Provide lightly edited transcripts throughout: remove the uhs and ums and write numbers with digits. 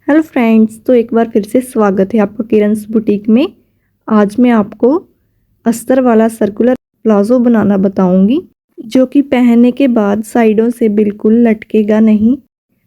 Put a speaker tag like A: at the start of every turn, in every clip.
A: Hello friends, तो एक बार फिर से स्वागत है आपका किरण's बुटीक में। आज मैं आपको अस्तर वाला सर्कुलर प्लाजो बनाना बताऊंगी, जो कि पहनने के बाद साइडों से बिल्कुल लटकेगा नहीं।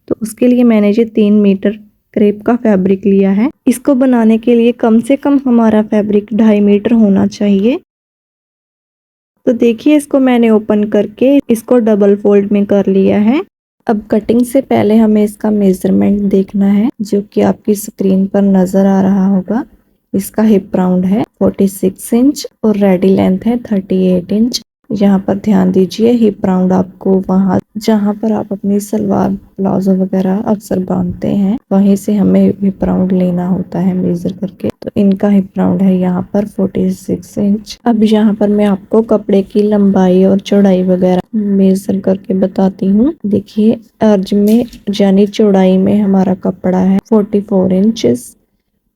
A: तो उसके लिए मैंने ये 3 मीटर क्रेप का फैब्रिक लिया है। इसको बनाने के लिए कम से कम हमारा फैब्रिक 2.5 मीटर होना चाहिए। तो देखिए, इसको मैंने ओपन करके इसको डबल फोल्ड में कर लिया है। अब कटिंग से पहले हमें इसका मेजरमेंट देखना है, जो कि आपकी स्क्रीन पर नजर आ रहा होगा। इसका हिप राउंड है 46 इंच और रेडी लेंथ है 38 इंच। यहाँ पर ध्यान दीजिए, हिप राउंड आपको वहाँ जहाँ पर आप अपनी सलवार प्लाजो वगैरह अक्सर बांधते हैं, वहीं से हमें हिप राउंड लेना होता है मेजर करके। तो इनका हिप राउंड है यहाँ पर 46 इंच। अब यहाँ पर मैं आपको कपड़े की लंबाई और चौड़ाई वगैरह मेजर करके बताती हूँ। देखिए, अर्ज में यानी चौड़ाई में हमारा कपड़ा है 44 इंचेस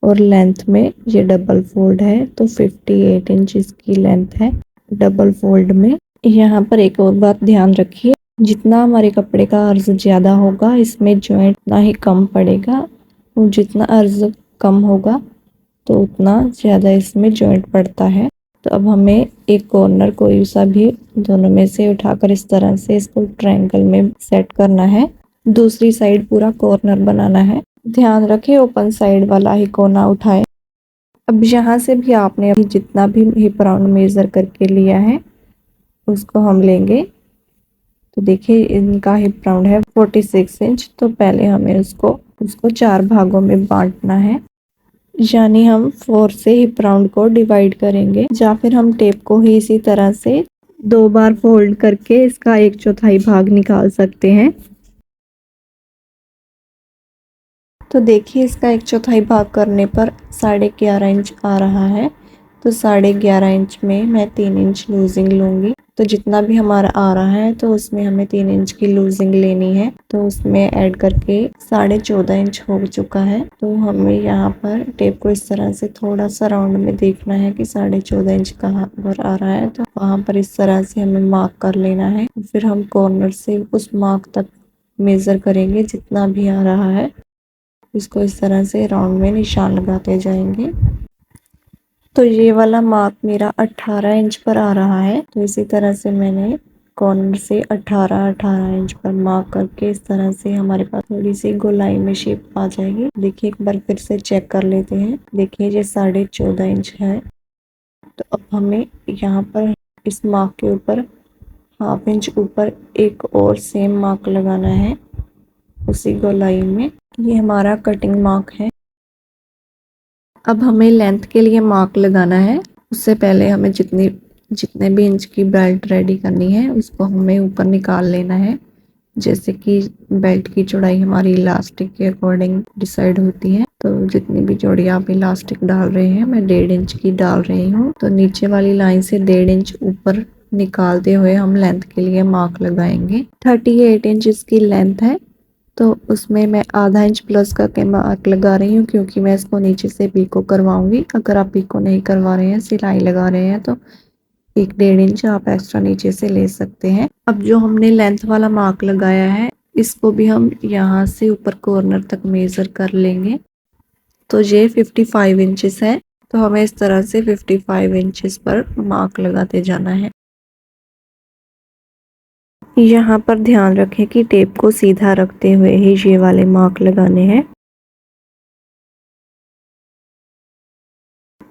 A: और लेंथ में ये डबल फोल्ड है तो 58 इंच इसकी लेंथ है डबल फोल्ड में। यहाँ पर एक और बात ध्यान रखिए, जितना हमारे कपड़े का अर्ज ज्यादा होगा इसमें जॉइंट उतना ही कम पड़ेगा, और जितना अर्ज कम होगा तो उतना ज्यादा इसमें जॉइंट पड़ता है। तो अब हमें एक कॉर्नर कोई सा भी दोनों में से उठाकर इस तरह से इसको ट्रायंगल में सेट करना है। दूसरी साइड पूरा कॉर्नर बनाना है। ध्यान रखें, ओपन साइड वाला ही कोना उठाए। अब यहाँ से भी आपने अभी जितना भी हिप राउंड मेजर करके लिया है उसको हम लेंगे। तो देखिए, इनका हिप राउंड है 46 इंच। तो पहले हमें उसको 4 भागों में बांटना है, यानी हम 4 से हिप राउंड को डिवाइड करेंगे, या फिर हम टेप को ही इसी तरह से 2 बार फोल्ड करके इसका 1/4 भाग निकाल सकते हैं। तो देखिए, इसका 1/4 भाग करने पर 11.5 इंच आ रहा है। तो 11.5 इंच में मैं 3 इंच लूजिंग लूंगी। तो जितना भी हमारा आ रहा है तो उसमें हमें 3 इंच की लूजिंग लेनी है। तो उसमें ऐड करके 14.5 इंच हो चुका है। तो हमें यहाँ पर टेप को इस तरह से थोड़ा सा राउंड में देखना है कि 14.5 इंच कहाँ पर आ रहा है। तो वहाँ पर इस तरह से हमें मार्क कर लेना है। फिर हम कॉर्नर से उस मार्क तक मेजर करेंगे जितना भी आ रहा है। इसको इस तरह से राउंड में निशान लगाते जाएंगे। तो ये वाला मार्क मेरा 18 इंच पर आ रहा है। तो इसी तरह से मैंने कॉर्नर से 18 इंच पर मार्क करके इस तरह से हमारे पास थोड़ी सी गोलाई में शेप आ जाएगी। देखिए, एक बार फिर से चेक कर लेते हैं। देखिए, ये 14.5 इंच है। तो अब हमें यहाँ पर इस मार्क के ऊपर ½ इंच ऊपर एक और सेम मार्क लगाना है उसी गोलाई में। ये हमारा कटिंग मार्क है। अब हमें लेंथ के लिए मार्क लगाना है। उससे पहले हमें जितने भी इंच की बेल्ट रेडी करनी है उसको हमें ऊपर निकाल लेना है। जैसे कि बेल्ट की चौड़ाई हमारी इलास्टिक के अकॉर्डिंग डिसाइड होती है। तो जितनी भी चौड़ी आप इलास्टिक डाल रहे हैं, मैं 1.5 इंच की डाल रही हूँ। तो नीचे वाली लाइन से 1.5 इंच ऊपर निकालते हुए हम लेंथ के लिए मार्क लगाएंगे। 38 इंच इसकी लेंथ है। तो उसमें मैं ½ इंच प्लस का मार्क लगा रही हूँ, क्योंकि मैं इसको नीचे से पीको करवाऊंगी। अगर आप पीको नहीं करवा रहे हैं, सिलाई लगा रहे हैं, तो 1.5 इंच आप एक्स्ट्रा नीचे से ले सकते हैं। अब जो हमने लेंथ वाला मार्क लगाया है इसको भी हम यहाँ से ऊपर कॉर्नर तक मेजर कर लेंगे। तो ये 55 इंचेस है। तो हमें इस तरह से 55 इंचेस पर मार्क लगाते जाना है। यहाँ पर ध्यान रखें कि टेप को सीधा रखते हुए ही ये वाले मार्क लगाने हैं।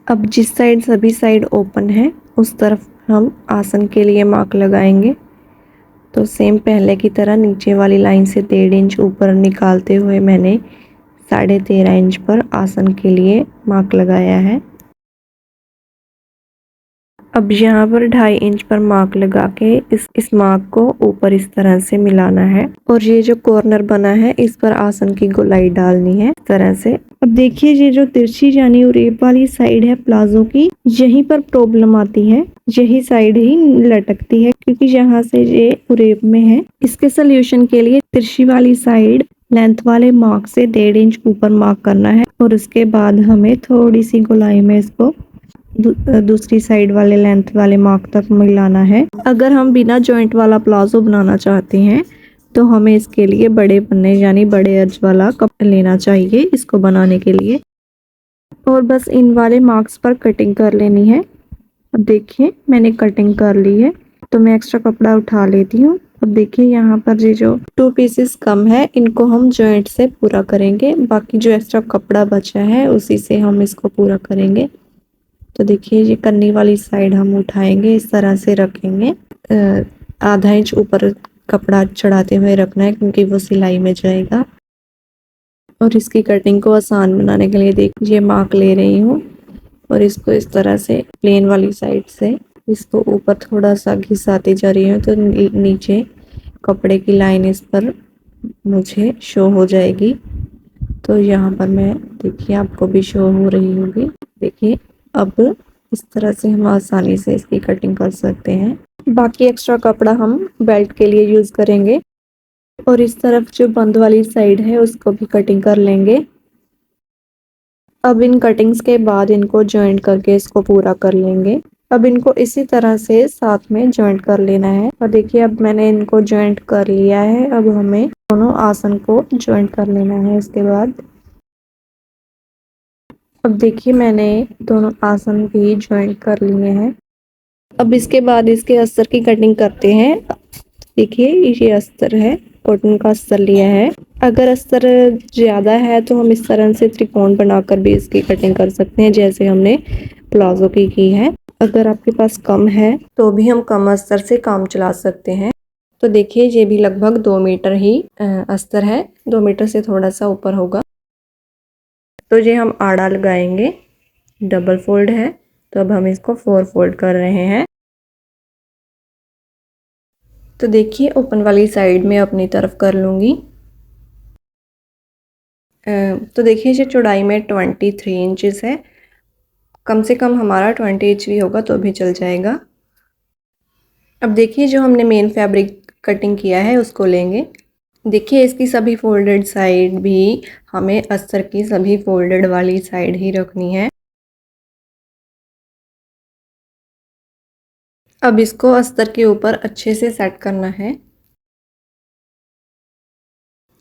A: अब जिस साइड सभी साइड ओपन है उस तरफ हम आसन के लिए मार्क लगाएंगे। तो सेम पहले की तरह नीचे वाली लाइन से 1.5 इंच ऊपर निकालते हुए मैंने 13.5 इंच पर आसन के लिए मार्क लगाया है। अब यहाँ पर 2.5 इंच पर मार्क लगा के इस मार्क को ऊपर इस तरह से मिलाना है, और ये जो कॉर्नर बना है इस पर आसन की गोलाई डालनी है इस तरह से। अब देखिए, ये जो तिरछी यानी उरेप वाली साइड है प्लाजो की, यहीं पर प्रॉब्लम आती है। यही साइड ही लटकती है, क्योंकि यहाँ से ये उरेप में है। इसके सोल्यूशन के लिए तिरछी वाली साइड लेंथ वाले मार्क से 1.5 इंच ऊपर मार्क करना है, और उसके बाद हमें थोड़ी सी गोलाई में इसको दूसरी साइड वाले लेंथ वाले मार्क तक मिलाना है। अगर हम बिना जॉइंट वाला प्लाजो बनाना चाहते हैं तो हमें इसके लिए बड़े पन्ने यानी बड़े अर्ज वाला कप लेना चाहिए इसको बनाने के लिए। और बस इन वाले मार्क्स पर कटिंग कर लेनी है। अब देखिए मैंने कटिंग कर ली है, तो मैं एक्स्ट्रा कपड़ा उठा लेती हूँ। अब देखिए यहाँ पर ये जो 2 पीसेस कम है इनको हम जॉइंट से पूरा करेंगे, बाकी जो एक्स्ट्रा कपड़ा बचा है उसी से हम इसको पूरा करेंगे। तो देखिए ये कन्नी वाली साइड हम उठाएंगे, इस तरह से रखेंगे। आधा इंच ऊपर कपड़ा चढ़ाते हुए रखना है क्योंकि वो सिलाई में जाएगा। और इसकी कटिंग को आसान बनाने के लिए देखिए मार्क ले रही हूँ और इसको इस तरह से प्लेन वाली साइड से इसको ऊपर थोड़ा सा घिसाती जा रही हूँ, तो नीचे कपड़े की लाइन इस पर मुझे शो हो जाएगी। तो यहाँ पर मैं देखिए आपको भी शो हो रही होगी। देखिए अब इस तरह से हम आसानी से इसकी कटिंग कर सकते हैं। बाकी एक्स्ट्रा कपड़ा हम बेल्ट के लिए यूज़ करेंगे। और इस तरफ जो बंद वाली साइड है उसको भी कटिंग कर लेंगे। अब इन कटिंग्स के बाद इनको जॉइंट करके इसको पूरा कर लेंगे। अब इनको इसी तरह से साथ में जॉइंट कर लेना है। और देखिए अब मैंने इनको जॉइंट कर लिया है। अब हमें दोनों आसन को जॉइंट कर लेना है। इसके बाद अब देखिए मैंने दोनों आसन भी जॉइंट कर लिए हैं। अब इसके बाद इसके अस्तर की कटिंग करते हैं। देखिए ये अस्तर है, कॉटन का अस्तर लिया है। अगर अस्तर ज़्यादा है तो हम इस तरह से त्रिकोण बनाकर भी इसकी कटिंग कर सकते हैं, जैसे हमने प्लाजो की है। अगर आपके पास कम है तो भी हम कम अस्तर से काम चला सकते हैं। तो देखिए ये भी लगभग 2 मीटर ही अस्तर है, 2 मीटर से थोड़ा सा ऊपर होगा। तो ये हम आड़ा लगाएंगे, डबल फोल्ड है, तो अब हम इसको 4 फोल्ड कर रहे हैं। तो देखिए ओपन वाली साइड में अपनी तरफ कर लूँगी। तो देखिए ये चौड़ाई में 23 इंचेस है, कम से कम हमारा 20 इंच भी होगा तो भी चल जाएगा। अब देखिए जो हमने मेन फैब्रिक कटिंग किया है उसको लेंगे। देखिए इसकी सभी फोल्डेड साइड भी हमें अस्तर की सभी फोल्डेड वाली साइड ही रखनी है। अब इसको अस्तर के ऊपर अच्छे से सेट करना है।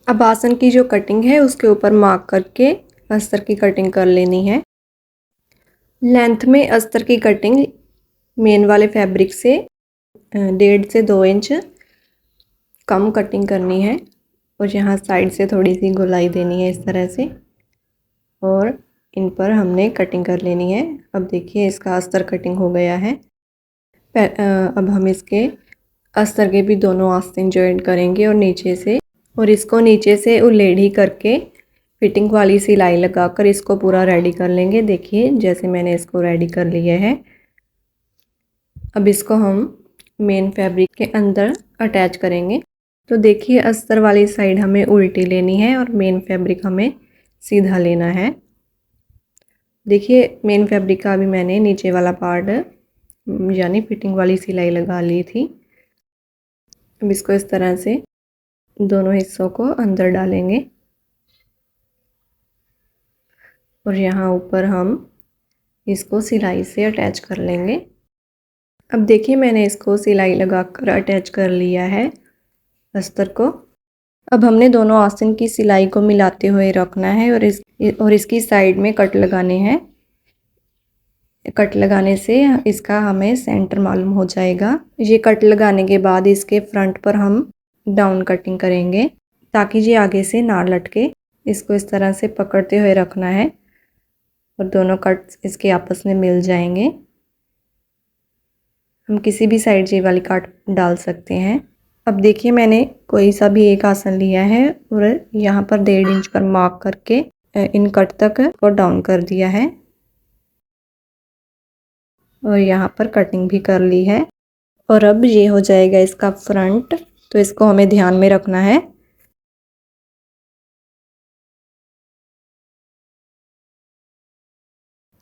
A: अब आसन की जो कटिंग है उसके ऊपर मार्क करके अस्तर की कटिंग कर लेनी है। लेंथ में अस्तर की कटिंग मेन वाले फैब्रिक से 1.5 से 2 इंच कम कटिंग करनी है। और यहाँ साइड से थोड़ी सी गोलाई देनी है इस तरह से, और इन पर हमने कटिंग कर लेनी है। अब देखिए इसका अस्तर कटिंग हो गया है। अब हम इसके अस्तर के भी दोनों आस्तीन जॉइंट करेंगे और इसको नीचे से उलेढ़ी करके फिटिंग वाली सिलाई लगाकर इसको पूरा रेडी कर लेंगे। देखिए जैसे मैंने इसको रेडी कर लिया है। अब इसको हम मेन फैब्रिक के अंदर अटैच करेंगे। तो देखिए अस्तर वाली साइड हमें उल्टी लेनी है और मेन फैब्रिक हमें सीधा लेना है। देखिए मेन फैब्रिक का भी मैंने नीचे वाला पार्ट यानी फिटिंग वाली सिलाई लगा ली थी। अब इसको इस तरह से दोनों हिस्सों को अंदर डालेंगे और यहाँ ऊपर हम इसको सिलाई से अटैच कर लेंगे। अब देखिए मैंने इसको सिलाई लगाकर अटैच कर लिया है अस्तर को। अब हमने दोनों आस्तीन की सिलाई को मिलाते हुए रखना है और इसकी साइड में कट लगाने हैं। कट लगाने से इसका हमें सेंटर मालूम हो जाएगा। ये कट लगाने के बाद इसके फ्रंट पर हम डाउन कटिंग करेंगे ताकि ये आगे से ना लटके। इसको इस तरह से पकड़ते हुए रखना है और दोनों कट इसके आपस में मिल जाएंगे। हम किसी भी साइड ये वाली काट डाल सकते हैं। अब देखिए मैंने कोई सा भी एक आसन लिया है और यहाँ पर 1.5 इंच पर मार्क करके इन कट तक को डाउन कर दिया है और यहाँ पर कटिंग भी कर ली है। और अब ये हो जाएगा इसका फ्रंट, तो इसको हमें ध्यान में रखना है।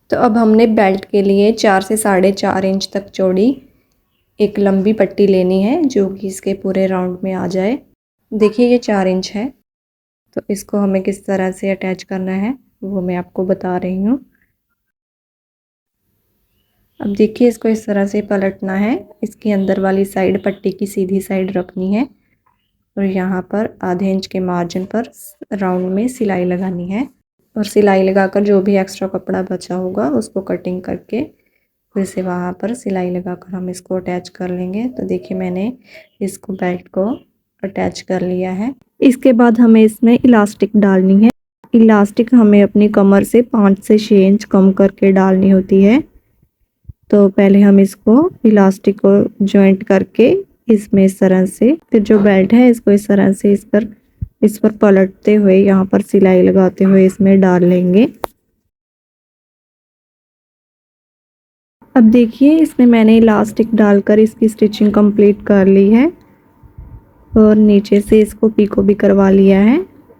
A: तो अब हमने बेल्ट के लिए 4 से 4.5 इंच तक चौड़ी एक लंबी पट्टी लेनी है जो कि इसके पूरे राउंड में आ जाए। देखिए ये 4 इंच है, तो इसको हमें किस तरह से अटैच करना है वो मैं आपको बता रही हूँ। अब देखिए इसको इस तरह से पलटना है, इसकी अंदर वाली साइड पट्टी की सीधी साइड रखनी है और यहाँ पर आधे इंच के मार्जिन पर राउंड में सिलाई लगानी है और सिलाई लगाकर जो भी एक्स्ट्रा कपड़ा बचा होगा उसको कटिंग करके फिर से वहाँ पर सिलाई लगाकर हम इसको अटैच कर लेंगे। तो देखिए मैंने इसको बेल्ट को अटैच कर लिया है। इसके बाद हमें इसमें इलास्टिक डालनी है। इलास्टिक हमें अपनी कमर से 5 से 6 इंच कम करके डालनी होती है। तो पहले हम इसको इलास्टिक को जॉइंट करके इसमें इस तरह से फिर जो बेल्ट है इसको इस तरह से इस पर पलटते हुए यहाँ पर सिलाई लगाते हुए इसमें डाल लेंगे। अब देखिए इसमें मैंने इलास्टिक डालकर इसकी स्टिचिंग कंप्लीट कर ली है और नीचे से इसको पीको भी करवा लिया है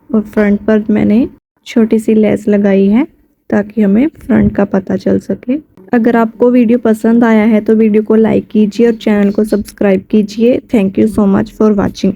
A: और फ्रंट पर मैंने छोटी सी लेस लगाई है ताकि हमें फ्रंट का पता चल सके। अगर आपको वीडियो पसंद आया है तो वीडियो को लाइक कीजिए और चैनल को सब्सक्राइब कीजिए। Thank you so much for watching.